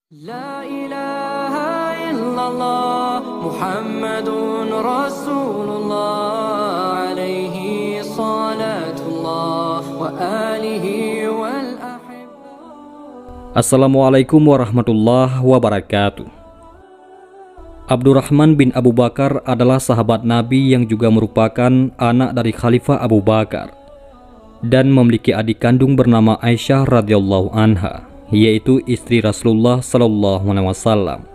La ilaha illallah Muhammadun Rasulullah alaihi salatullah wa alihi wal ahibbah. Assalamualaikum warahmatullahi wabarakatuh. Abdurrahman bin Abu Bakar adalah sahabat Nabi yang juga merupakan anak dari Khalifah Abu Bakar dan memiliki adik kandung bernama Aisyah radhiyallahu anha, yaitu istri Rasulullah sallallahu alaihi wasallam.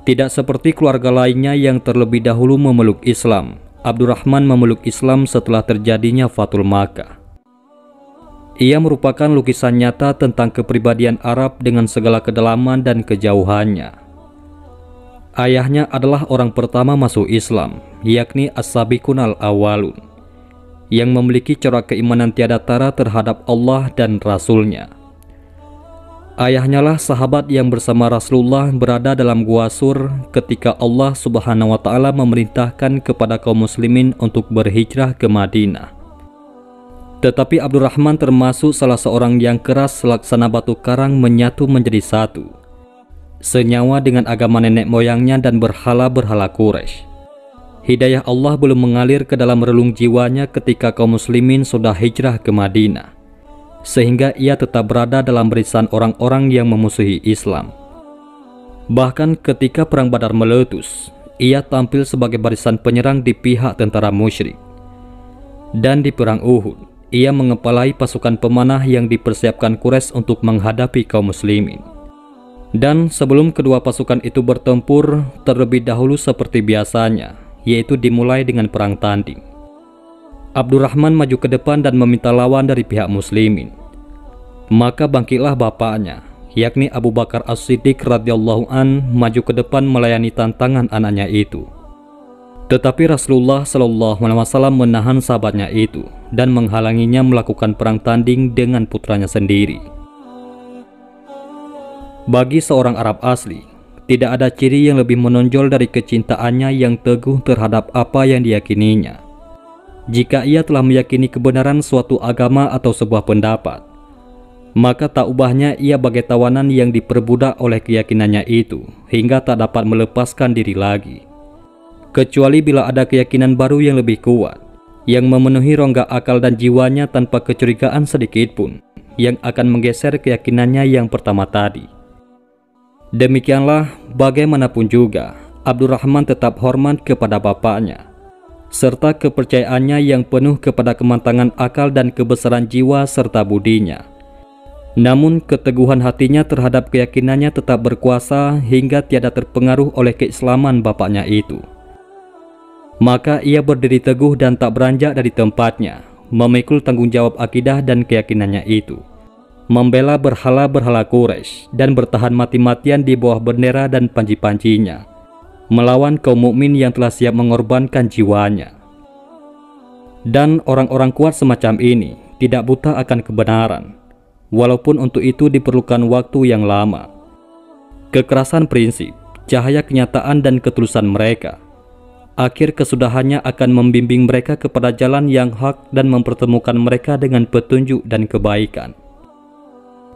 Tidak seperti keluarga lainnya yang terlebih dahulu memeluk Islam, Abdurrahman memeluk Islam setelah terjadinya Fathul Makkah. Ia merupakan lukisan nyata tentang kepribadian Arab dengan segala kedalaman dan kejauhannya. Ayahnya adalah orang pertama masuk Islam, yakni As-Sabiqun al-Awwalun, yang memiliki corak keimanan tiada tara terhadap Allah dan Rasul-Nya. Ayahnya lah sahabat yang bersama Rasulullah berada dalam Gua Sur ketika Allah Subhanahu wa Ta'ala memerintahkan kepada kaum muslimin untuk berhijrah ke Madinah. Tetapi Abdurrahman termasuk salah seorang yang keras selaksana batu karang menyatu menjadi satu, senyawa dengan agama nenek moyangnya dan berhala-berhala Quraisy. Hidayah Allah belum mengalir ke dalam relung jiwanya ketika kaum muslimin sudah hijrah ke Madinah, sehingga ia tetap berada dalam barisan orang-orang yang memusuhi Islam. Bahkan ketika perang Badar meletus, ia tampil sebagai barisan penyerang di pihak tentara musyrik. Dan di perang Uhud, ia mengepalai pasukan pemanah yang dipersiapkan Quraisy untuk menghadapi kaum muslimin. Dan sebelum kedua pasukan itu bertempur, terlebih dahulu seperti biasanya, yaitu dimulai dengan perang tanding. Abdurrahman maju ke depan dan meminta lawan dari pihak muslimin. Maka bangkitlah bapaknya, yakni Abu Bakar As-Siddiq radhiyallahu an, maju ke depan melayani tantangan anaknya itu. Tetapi Rasulullah sallallahu alaihi wasallam menahan sahabatnya itu dan menghalanginya melakukan perang tanding dengan putranya sendiri. Bagi seorang Arab asli, tidak ada ciri yang lebih menonjol dari kecintaannya yang teguh terhadap apa yang diyakininya. Jika ia telah meyakini kebenaran suatu agama atau sebuah pendapat, maka tak ubahnya ia bagai tawanan yang diperbudak oleh keyakinannya itu hingga tak dapat melepaskan diri lagi. Kecuali bila ada keyakinan baru yang lebih kuat, yang memenuhi rongga akal dan jiwanya tanpa kecurigaan sedikit pun, yang akan menggeser keyakinannya yang pertama tadi. Demikianlah, bagaimanapun juga, Abdurrahman tetap hormat kepada bapaknya, serta kepercayaannya yang penuh kepada kematangan akal dan kebesaran jiwa serta budinya. Namun keteguhan hatinya terhadap keyakinannya tetap berkuasa hingga tiada terpengaruh oleh keislaman bapaknya itu. Maka ia berdiri teguh dan tak beranjak dari tempatnya, memikul tanggung jawab akidah dan keyakinannya itu, membela berhala-berhala Quraisy dan bertahan mati-matian di bawah bendera dan panji-panjinya, melawan kaum mukmin yang telah siap mengorbankan jiwanya. Dan orang-orang kuat semacam ini tidak buta akan kebenaran, walaupun untuk itu diperlukan waktu yang lama. Kekerasan prinsip, cahaya kenyataan dan ketulusan mereka, akhir kesudahannya akan membimbing mereka kepada jalan yang hak dan mempertemukan mereka dengan petunjuk dan kebaikan.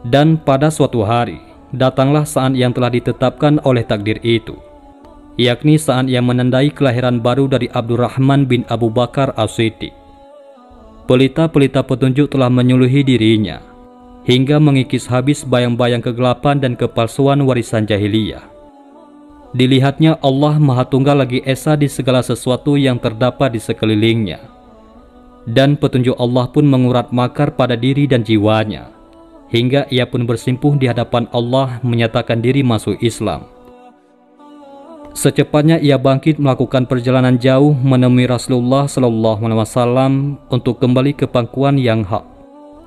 Dan pada suatu hari, datanglah saat yang telah ditetapkan oleh takdir itu, yakni saat ia menandai kelahiran baru dari Abdurrahman bin Abu Bakar As-Siddiq. Pelita-pelita petunjuk telah menyuluhi dirinya, hingga mengikis habis bayang-bayang kegelapan dan kepalsuan warisan jahiliyah. Dilihatnya Allah Maha Tunggal lagi esa di segala sesuatu yang terdapat di sekelilingnya. Dan petunjuk Allah pun mengurat makar pada diri dan jiwanya, hingga ia pun bersimpuh di hadapan Allah menyatakan diri masuk Islam. Secepatnya ia bangkit melakukan perjalanan jauh menemui Rasulullah sallallahu alaihi wasallam untuk kembali ke pangkuan yang hak.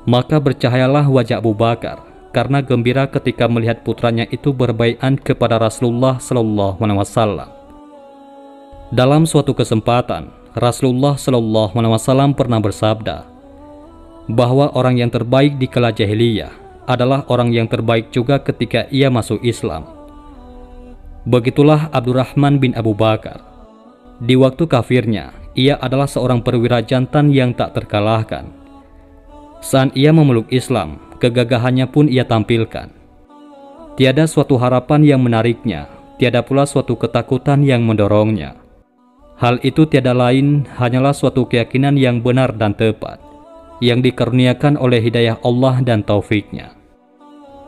Maka bercahayalah wajah Abu Bakar karena gembira ketika melihat putranya itu berbaiat kepada Rasulullah sallallahu alaihi wasallam. Dalam suatu kesempatan, Rasulullah sallallahu alaihi wasallam pernah bersabda bahwa orang yang terbaik di kala jahiliyah adalah orang yang terbaik juga ketika ia masuk Islam. Begitulah Abdurrahman bin Abu Bakar. Di waktu kafirnya, ia adalah seorang perwira jantan yang tak terkalahkan. Saat ia memeluk Islam, kegagahannya pun ia tampilkan. Tiada suatu harapan yang menariknya, tiada pula suatu ketakutan yang mendorongnya. Hal itu tiada lain hanyalah suatu keyakinan yang benar dan tepat, yang dikaruniakan oleh hidayah Allah dan taufiknya.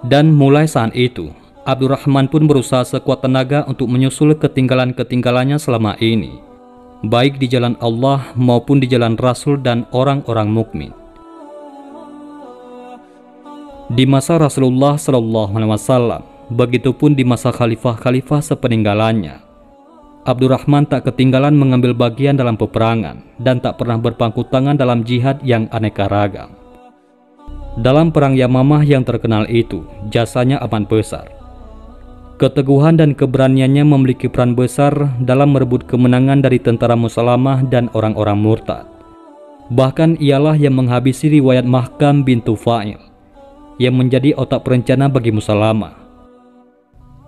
Dan mulai saat itu, Abdurrahman pun berusaha sekuat tenaga untuk menyusul ketinggalan-ketinggalannya selama ini, baik di jalan Allah maupun di jalan Rasul dan orang-orang mukmin. Di masa Rasulullah SAW, begitupun di masa khalifah-khalifah sepeninggalannya, Abdurrahman tak ketinggalan mengambil bagian dalam peperangan dan tak pernah berpangku tangan dalam jihad yang aneka ragam. Dalam perang Yamamah yang terkenal itu, jasanya amat besar. Keteguhan dan keberaniannya memiliki peran besar dalam merebut kemenangan dari tentara Musailamah dan orang-orang murtad. Bahkan ialah yang menghabisi riwayat Mahkam bin Tufail, yang menjadi otak perencana bagi Musailamah.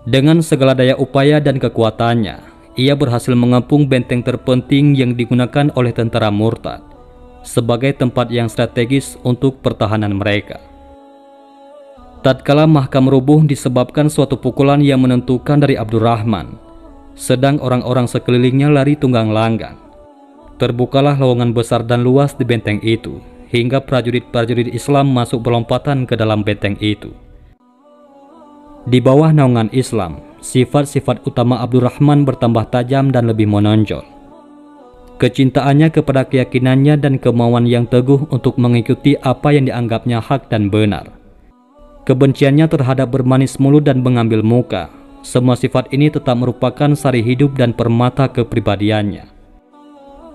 Dengan segala daya upaya dan kekuatannya, ia berhasil mengepung benteng terpenting yang digunakan oleh tentara murtad sebagai tempat yang strategis untuk pertahanan mereka. Tatkala Mahkam rubuh disebabkan suatu pukulan yang menentukan dari Abdurrahman, sedang orang-orang sekelilingnya lari tunggang langgang, terbukalah lowongan besar dan luas di benteng itu, hingga prajurit-prajurit Islam masuk berlompatan ke dalam benteng itu. Di bawah naungan Islam, sifat-sifat utama Abdurrahman bertambah tajam dan lebih menonjol. Kecintaannya kepada keyakinannya dan kemauan yang teguh untuk mengikuti apa yang dianggapnya hak dan benar. Kebenciannya terhadap bermanis mulut dan mengambil muka, semua sifat ini tetap merupakan sari hidup dan permata kepribadiannya.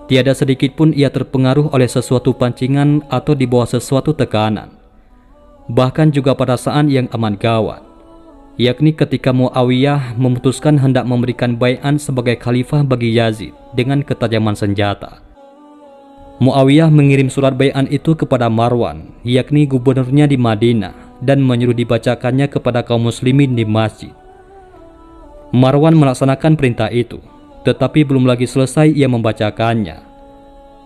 Tiada sedikit pun ia terpengaruh oleh sesuatu pancingan atau di bawah sesuatu tekanan. Bahkan juga pada saat yang amat gawat, yakni ketika Muawiyah memutuskan hendak memberikan bai'an sebagai khalifah bagi Yazid dengan ketajaman senjata. Muawiyah mengirim surat bai'an itu kepada Marwan, yakni gubernurnya di Madinah, dan menyuruh dibacakannya kepada kaum muslimin di masjid. Marwan melaksanakan perintah itu, tetapi belum lagi selesai ia membacakannya,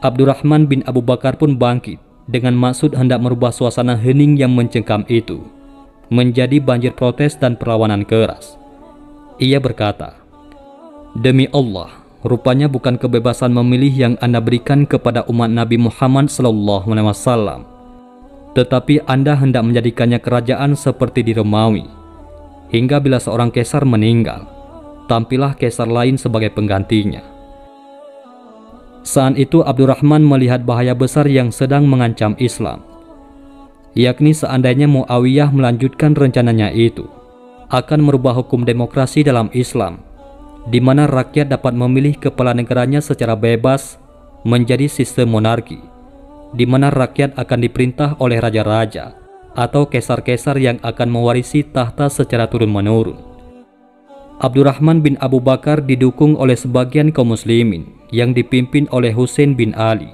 Abdurrahman bin Abu Bakar pun bangkit dengan maksud hendak merubah suasana hening yang mencengkam itu menjadi banjir protes dan perlawanan keras. Ia berkata, "Demi Allah, rupanya bukan kebebasan memilih yang Anda berikan kepada umat Nabi Muhammad SAW, tetapi Anda hendak menjadikannya kerajaan seperti di Romawi, hingga bila seorang kaisar meninggal, tampillah kaisar lain sebagai penggantinya." Saat itu Abdurrahman melihat bahaya besar yang sedang mengancam Islam, yakni seandainya Muawiyah melanjutkan rencananya itu, akan merubah hukum demokrasi dalam Islam, di mana rakyat dapat memilih kepala negaranya secara bebas, menjadi sistem monarki, di mana rakyat akan diperintah oleh raja-raja atau kaisar-kaisar yang akan mewarisi tahta secara turun-menurun. Abdurrahman bin Abu Bakar didukung oleh sebagian kaum muslimin yang dipimpin oleh Husain bin Ali,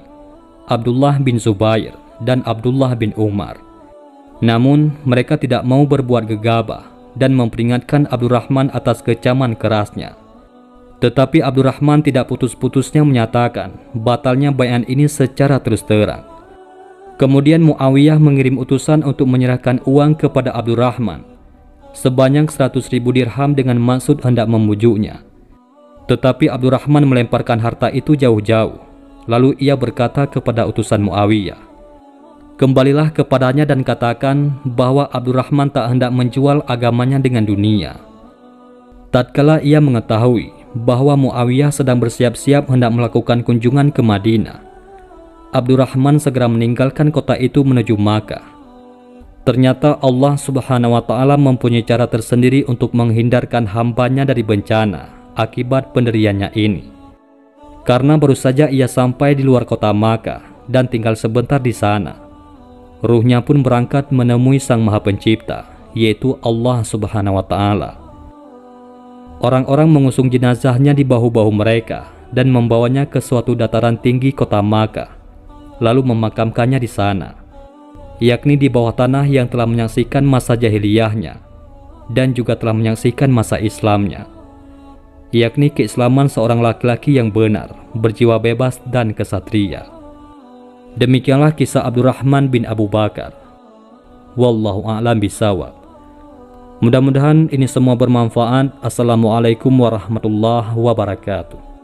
Abdullah bin Zubair, dan Abdullah bin Umar. Namun mereka tidak mau berbuat gegabah dan memperingatkan Abdurrahman atas kecaman kerasnya. Tetapi Abdurrahman tidak putus-putusnya menyatakan batalnya bai'an ini secara terus terang. Kemudian Muawiyah mengirim utusan untuk menyerahkan uang kepada Abdurrahman sebanyak 100.000 dirham dengan maksud hendak membujuknya. Tetapi Abdurrahman melemparkan harta itu jauh-jauh. Lalu ia berkata kepada utusan Muawiyah, "Kembalilah kepadanya dan katakan bahwa Abdurrahman tak hendak menjual agamanya dengan dunia." Tatkala ia mengetahui bahwa Muawiyah sedang bersiap-siap hendak melakukan kunjungan ke Madinah, Abdurrahman segera meninggalkan kota itu menuju Makkah. Ternyata Allah Subhanahu wa Ta'ala mempunyai cara tersendiri untuk menghindarkan hambanya dari bencana akibat pendiriannya ini. Karena baru saja ia sampai di luar kota Makkah dan tinggal sebentar di sana, ruhnya pun berangkat menemui Sang Maha Pencipta, yaitu Allah Subhanahu wa Ta'ala. Orang-orang mengusung jenazahnya di bahu-bahu mereka dan membawanya ke suatu dataran tinggi kota Makkah, lalu memakamkannya di sana, yakni di bawah tanah yang telah menyaksikan masa jahiliyahnya dan juga telah menyaksikan masa Islamnya, yakni keislaman seorang laki-laki yang benar, berjiwa bebas dan kesatria. Demikianlah kisah Abdurrahman bin Abu Bakar. Wallahu a'lam bishawab. Mudah-mudahan ini semua bermanfaat. Assalamualaikum warahmatullahi wabarakatuh.